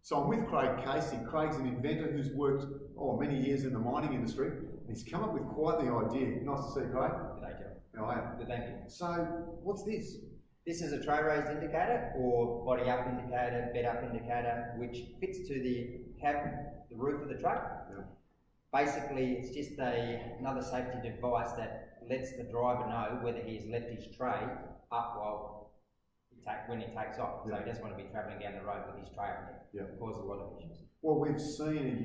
So I'm with Craig Casey. Craig's an inventor who's worked many years in the mining industry. He's come up with quite the idea. Nice to see you, Craig. Good day, Joe. How are you? Good, thank you. So what's this? This is a tray raised indicator or body up indicator, bed up indicator, which fits to the cab, the roof of the truck. Yeah. Basically, it's just another safety device that lets the driver know whether he's left his tray up when he takes off. Yeah. So he doesn't want to be travelling down the road with his tray on it. Yeah. It causes a lot of issues. Well, we've seen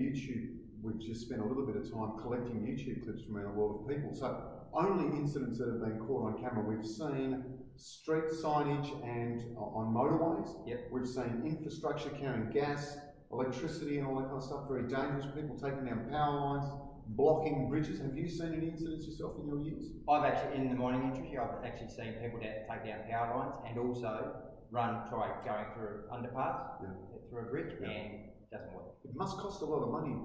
we've just spent a little bit of time collecting YouTube clips from around the world of people. So only incidents that have been caught on camera. We've seen street signage and on motorways. Yep. We've seen infrastructure carrying gas, electricity and all that kind of stuff, very dangerous. People taking down power lines, blocking bridges. Have you seen any incidents yourself in your years? I've actually, in the mining industry, I've actually seen people that take down power lines and also try going through underpass, through a bridge, and it doesn't work. It must cost a lot of money.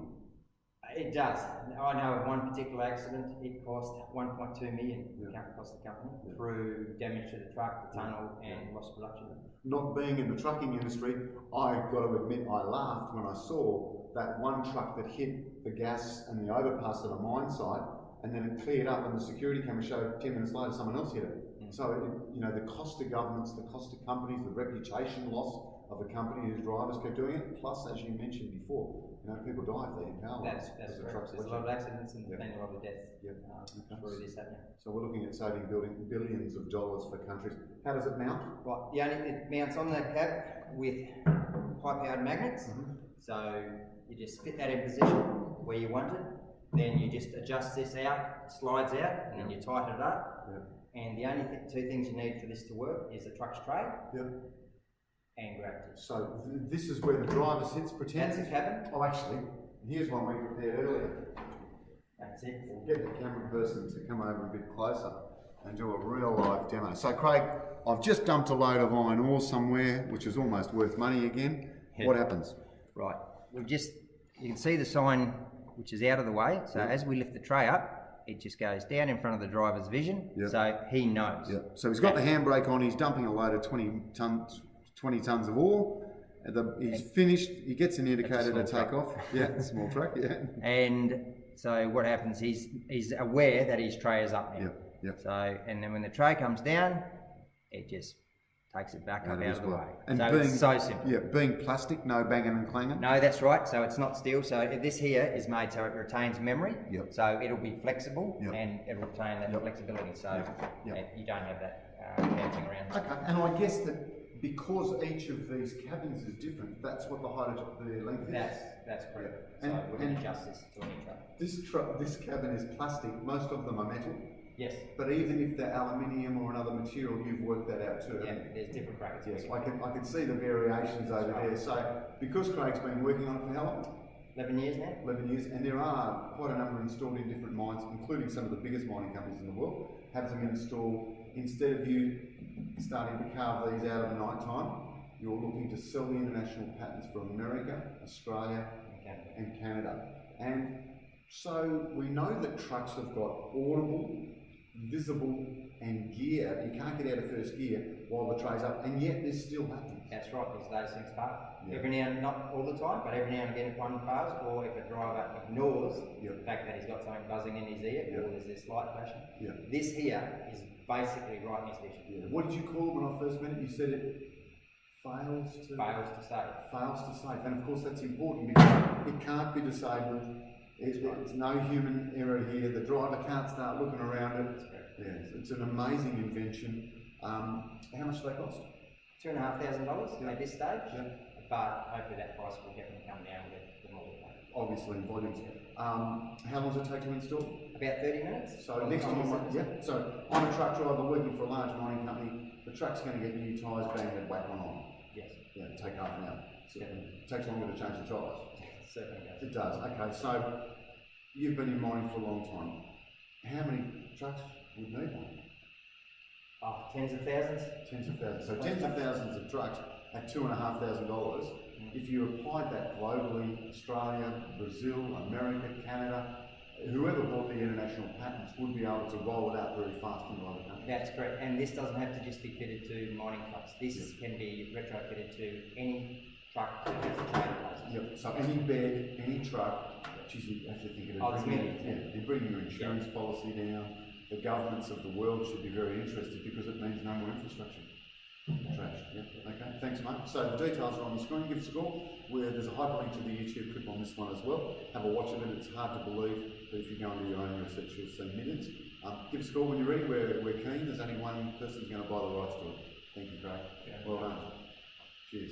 It does. I know of one particular accident, it cost 1.2 million cost the company through damage to the truck, the tunnel, and loss of production. Not being in the trucking industry, I've got to admit I laughed when I saw that one truck that hit the gas and the overpass at a mine site, and then it cleared up and the security camera showed 10 minutes later someone else hit it. So, the cost to governments, the cost to companies, the reputation loss of a company whose drivers kept doing it, plus, as you mentioned before, people die if they hit power lines. That's correct. There's a lot of accidents and a lot of deaths through this happening. So we're looking at saving billions of dollars for countries. How does it mount? Right, it mounts on the cab with high-powered magnets. So you just fit that in position where you want it. Then you just adjust this out, it slides out, and then you tighten it up. And the only two things you need for this to work is the truck's tray and gravity. So this is where the driver sits, pretend. That's the cabin. Oh, actually, here's one we prepared earlier. That's it. We'll get the camera person to come over a bit closer and do a real live demo. So Craig, I've just dumped a load of iron ore somewhere, which is almost worth money again. What happens? Right, you can see the sign which is out of the way. So as we lift the tray up, it just goes down in front of the driver's vision, so he knows. So he's got the handbrake on, he's dumping a load of 20 tons of ore. He's finished, he gets an indicator to take off. Small truck, And so what happens, he's aware that his tray is up now. So, and then when the tray comes down, it just takes it back up out of the way. And so it's so simple. Being plastic, no banging and clanging? No, that's right. So it's not steel. So this here is made so it retains memory. So it'll be flexible and it'll retain that flexibility. So you don't have that bouncing around. Okay, and I guess that because each of these cabins is different, that's what the height of the length is? That's correct. So we can adjust this to any truck. This cabin is plastic. Most of them are metal. Yes. But even if they're aluminium or another material, you've worked that out too. There's different brackets. Yes, I can see the variations over there. So, because Craig's been working on it for how long? 11 years now. 11 years, and there are quite a number installed in different mines, including some of the biggest mining companies in the world, have them installed. Instead of you starting to carve these out at night time, you're looking to sell the international patents from America, Australia, and Canada. And so we know that trucks have got audible, visible and gear. You can't get out of first gear while the tray's up, and yet this still happens. That's right, because those things fail. Every now and not all the time, but every now and again if one fails, or if a driver ignores the fact that he's got something buzzing in his ear, or there's this light flashing. This here is basically right in his vision. What did you call it when I first met it? You said it fails to save. Fails to save, and of course that's important because it can't be disabled. It's no human error here. The driver can't start looking around it. It's an amazing invention. How much do they cost? $2,500 at this stage, but hopefully that price will definitely come down with the more we pay. Obviously, in volumes. How long does it take to install? About 30 minutes. So next time, so I'm a truck driver working for a large mining company. The truck's going to get new tyres banged and whack one on. Yes. Take half an hour. It takes longer to change the tyres. Certainly does. It does. Okay, so you've been in mining for a long time. How many trucks would need one? Tens of thousands. Tens of thousands. So tens of thousands of trucks at $2,500. If you applied that globally, Australia, Brazil, America, Canada, whoever bought the international patents would be able to roll it out very fast in other countries. That's correct. And this doesn't have to just be fitted to mining trucks. This can be retrofitted to any truck that has the trailer places. Yep, so any bed, any truck, geez, you have to think of it. Oh, there's many. You're bringing your insurance policy down. The governments of the world should be very interested because it means no more infrastructure. Trash, yeah, okay, thanks mate. So the details are on the screen, give us a call. There's a hyperlink to the YouTube clip on this one as well. Have a watch of it, it's hard to believe, but if you go and do your own research you'll see millions. Give us a call when you're ready, we're keen. There's only one person who's going to buy the rights to it. Thank you, Craig. Yeah. Well done. Cheers.